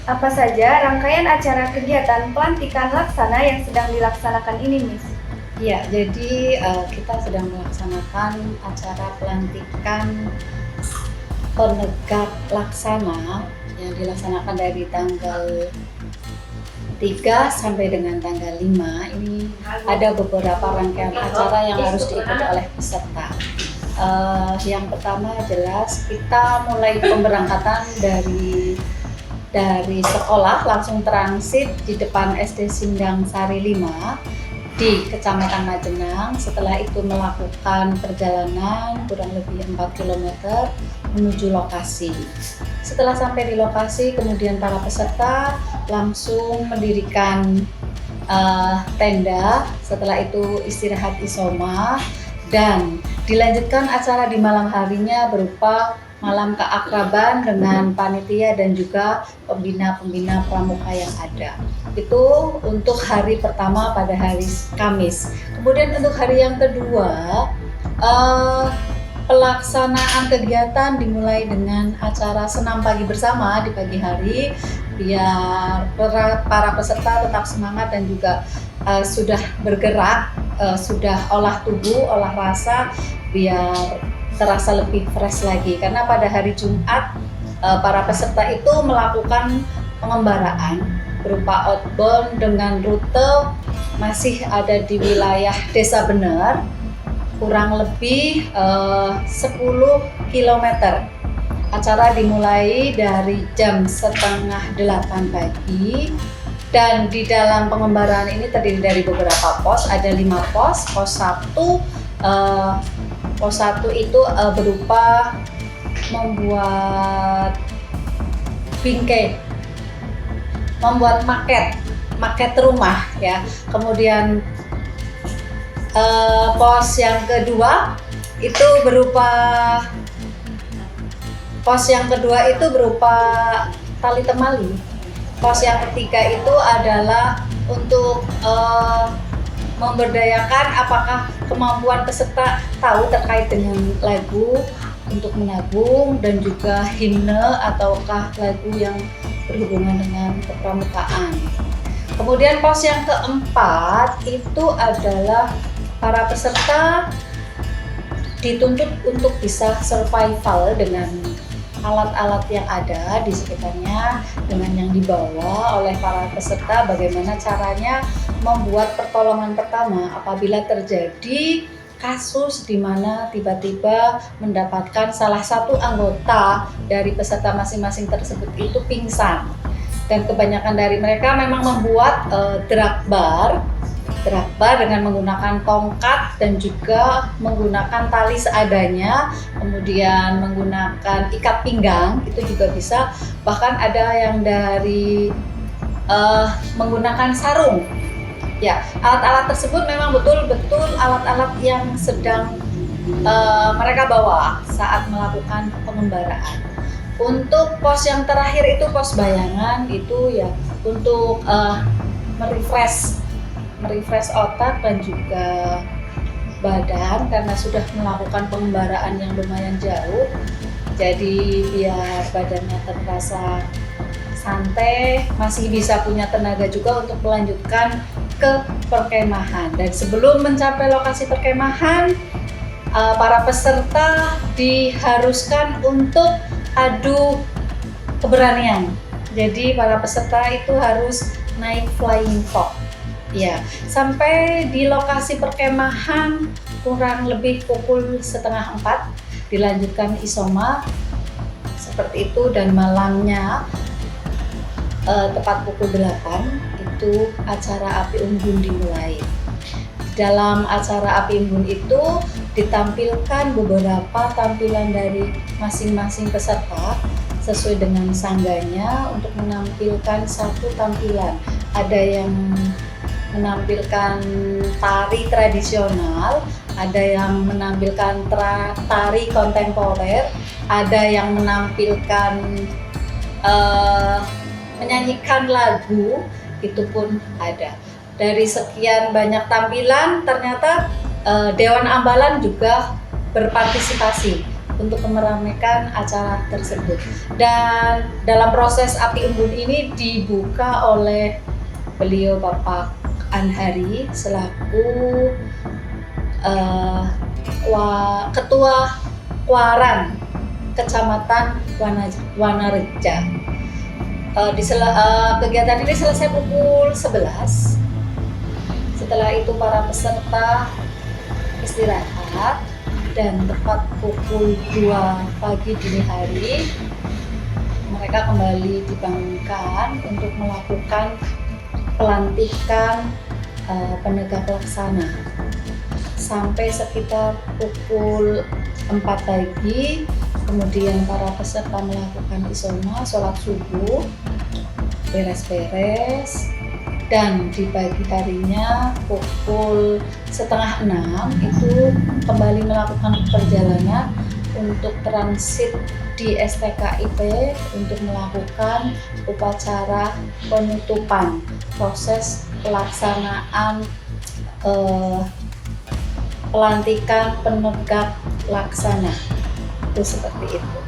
Apa saja rangkaian acara kegiatan pelantikan laksana yang sedang dilaksanakan ini, Miss? Ya, jadi kita sedang melaksanakan acara pelantikan penegak laksana yang dilaksanakan dari tanggal 3 sampai dengan tanggal 5. Ini ada beberapa rangkaian acara yang harus diikuti oleh peserta. Yang pertama jelas kita mulai pemberangkatan dari sekolah langsung transit di depan SD Sindang Sari 5 di Kecamatan Majenang. Setelah itu melakukan perjalanan kurang lebih 4 km menuju lokasi. Setelah sampai di lokasi, kemudian para peserta langsung mendirikan tenda. Setelah itu istirahat isoma dan dilanjutkan acara di malam harinya berupa malam keakraban dengan panitia dan juga pembina-pembina pramuka yang ada. Itu untuk hari pertama pada hari Kamis. Kemudian untuk hari yang kedua, pelaksanaan kegiatan dimulai dengan acara senam pagi bersama di pagi hari, biar para peserta tetap semangat dan juga sudah bergerak, sudah olah tubuh, olah rasa, biar terasa lebih fresh lagi. Karena pada hari Jumat para peserta itu melakukan pengembaraan berupa outbound dengan rute masih ada di wilayah Desa Bener, kurang lebih 10 km. Acara dimulai dari jam setengah 8 pagi dan di dalam pengembaraan ini terdiri dari beberapa pos, ada 5 pos. Pos 1 itu berupa membuat bingkai, membuat maket rumah ya. Kemudian pos yang kedua itu berupa tali temali. Pos yang ketiga itu adalah untuk memberdayakan apakah kemampuan peserta tahu terkait dengan lagu untuk menabung dan juga himne ataukah lagu yang berhubungan dengan kepramukaan. Kemudian pos yang keempat itu adalah para peserta dituntut untuk bisa survival dengan alat-alat yang ada di sekitarnya, dengan yang dibawa oleh para peserta, bagaimana caranya membuat pertolongan pertama apabila terjadi kasus di mana tiba-tiba mendapatkan salah satu anggota dari peserta masing-masing tersebut itu pingsan. Dan kebanyakan dari mereka memang membuat drag bar dengan menggunakan tongkat dan juga menggunakan tali seadanya, kemudian menggunakan ikat pinggang itu juga bisa, bahkan ada yang dari menggunakan sarung. Ya, alat-alat tersebut memang betul-betul alat-alat yang sedang mereka bawa saat melakukan pengembaraan. Untuk pos yang terakhir itu pos bayangan, itu ya untuk merefresh otak dan juga badan karena sudah melakukan pengembaraan yang lumayan jauh, jadi biar badannya terasa santai, masih bisa punya tenaga juga untuk melanjutkan ke perkemahan. Dan sebelum mencapai lokasi perkemahan, para peserta diharuskan untuk adu keberanian. Jadi para peserta itu harus naik flying fox. Ya, sampai di lokasi perkemahan kurang lebih pukul 3:30, dilanjutkan isoma seperti itu, dan malamnya tepat pukul 8 itu acara api unggun dimulai. Dalam acara api unggun itu ditampilkan beberapa tampilan dari masing-masing peserta sesuai dengan sangganya untuk menampilkan satu tampilan. Ada yang menampilkan tari tradisional, ada yang menampilkan tari kontemporer, ada yang menampilkan menyanyikan lagu, itu pun ada. Dari sekian banyak tampilan, ternyata Dewan Ambalan juga berpartisipasi untuk meramaikan acara tersebut. Dan dalam proses api unggun ini dibuka oleh beliau Bapak Anhari selaku Ketua Kuaran Kecamatan Wanareja. Kegiatan ini selesai pukul 11. Setelah itu para peserta istirahat dan tepat pukul 2 pagi dini hari mereka kembali dibangunkan untuk melakukan pelantikan penegak laksana sampai sekitar pukul 4 pagi. Kemudian para peserta melakukan isoma, sholat subuh, beres-beres, dan di pagi harinya pukul 5:30 itu kembali melakukan perjalanan untuk transit di STKIP untuk melakukan upacara penutupan proses pelaksanaan pelantikan penegak laksana. Itu seperti itu.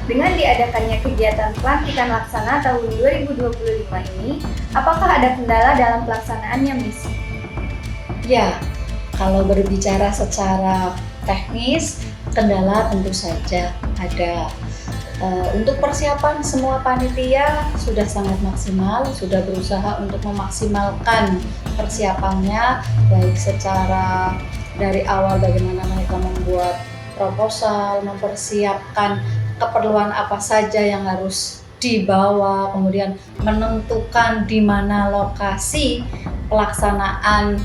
Dengan diadakannya kegiatan pelantikan laksana tahun 2025 ini, apakah ada kendala dalam pelaksanaannya, Miss? Ya, kalau berbicara secara teknis, kendala tentu saja ada. Untuk persiapan semua panitia sudah sangat maksimal, sudah berusaha untuk memaksimalkan persiapannya, baik secara dari awal bagaimana mereka membuat proposal, mempersiapkan keperluan apa saja yang harus dibawa, kemudian menentukan di mana lokasi pelaksanaan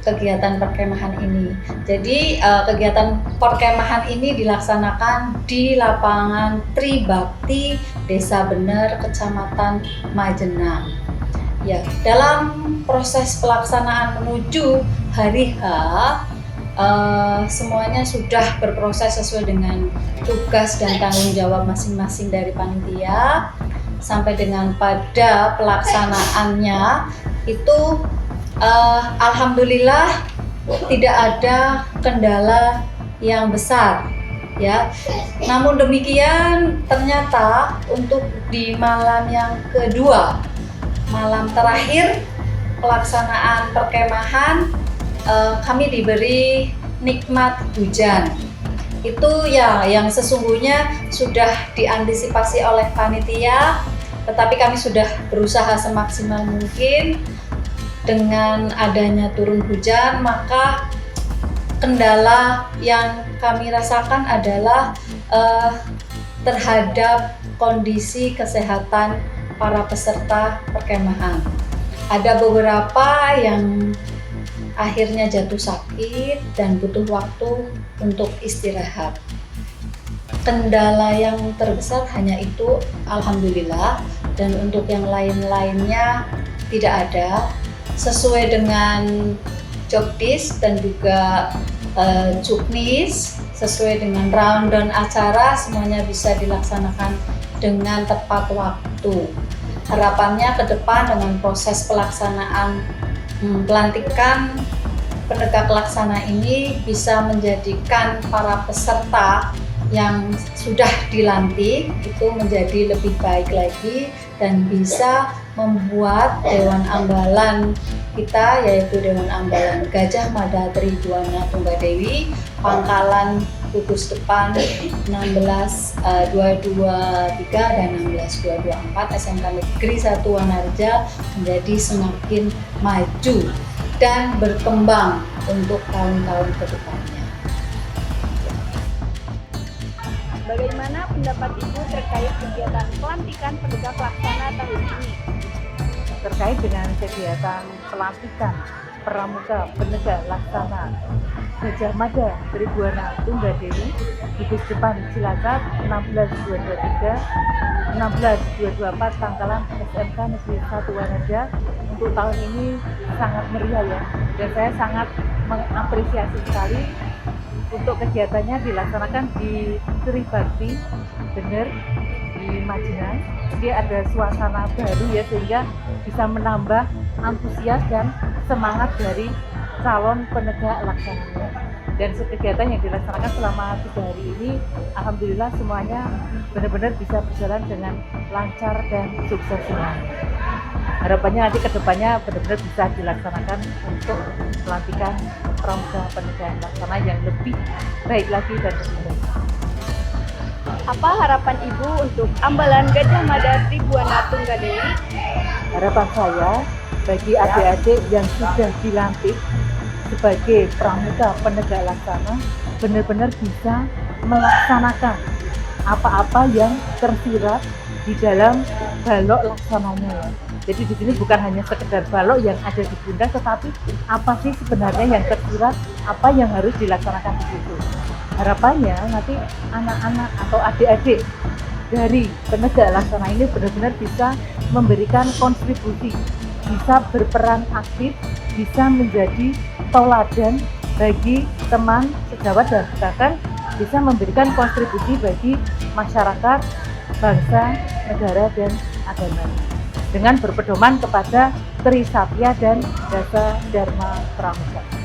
kegiatan perkemahan ini. Jadi kegiatan perkemahan ini dilaksanakan di lapangan Tribakti Desa Bener, Kecamatan Majenang. Ya, dalam proses pelaksanaan menuju hari H, semuanya sudah berproses sesuai dengan tugas dan tanggung jawab masing-masing dari panitia. Sampai dengan pada pelaksanaannya itu alhamdulillah tidak ada kendala yang besar, ya. Namun demikian ternyata untuk di malam yang kedua, malam terakhir pelaksanaan perkemahan, kami diberi nikmat hujan. Itu ya yang sesungguhnya sudah diantisipasi oleh panitia, tetapi kami sudah berusaha semaksimal mungkin. Dengan adanya turun hujan, maka kendala yang kami rasakan adalah terhadap kondisi kesehatan para peserta perkemahan. Ada beberapa yang akhirnya jatuh sakit dan butuh waktu untuk istirahat. Kendala yang terbesar hanya itu, alhamdulillah, dan untuk yang lain-lainnya tidak ada. Sesuai dengan jobdesk dan juga juknis, sesuai dengan rundown acara, semuanya bisa dilaksanakan dengan tepat waktu. Harapannya ke depan dengan proses pelaksanaan pelantikan penegak laksana ini bisa menjadikan para peserta yang sudah dilantik itu menjadi lebih baik lagi dan bisa membuat Dewan Ambalan kita, yaitu Dewan Ambalan Gajah Mada Tribuana Tunggadewi, Pangkalan Gugus Depan 16223 dan 16224 SMK Negeri 1 Wanareja menjadi semakin maju dan berkembang untuk tahun-tahun ke depannya. Bagaimana pendapat Ibu terkait kegiatan pelantikan penegak laksana tahun ini? Terkait dengan kegiatan pelantikan pramuka penegak laksana Gajah Mada Tribuana Tunggadewi Gugus Depan Cilacap 16223 16224 Pangkalan SMK Negeri 1 Wanareja untuk tahun ini sangat meriah ya, dan saya sangat mengapresiasi sekali untuk kegiatannya dilaksanakan di Tribakti Bener di Majenang. Dia ada suasana baru ya, sehingga bisa menambah antusias dan semangat dari calon penegak laksananya. Dan kegiatan yang dilaksanakan selama 3 hari ini, alhamdulillah semuanya benar-benar bisa berjalan dengan lancar dan sukses semuanya. Harapannya nanti kedepannya benar-benar bisa dilaksanakan untuk pelantikan pramuka penegak laksana yang lebih baik lagi dan lebih baik. Apa harapan Ibu untuk Ambalan Gajah Mada Tribuana Tunggadewi? Harapan saya bagi adik-adik yang sudah dilantik sebagai pramuka penegak laksana benar-benar bisa melaksanakan apa-apa yang tersirat di dalam balok laksananya ya. Jadi di sini bukan hanya sekedar balok yang ada di pundak, tetapi apa sih sebenarnya yang tersirat, apa yang harus dilaksanakan di situ. Harapannya nanti anak-anak atau adik-adik dari penegak laksana ini benar-benar bisa memberikan kontribusi, bisa berperan aktif, bisa menjadi tauladan bagi teman sejawat dan bahkan bisa memberikan kontribusi bagi masyarakat, bangsa, negara, dan agama dengan berpedoman kepada Trisatya dan Dasa Dharma Pramuka.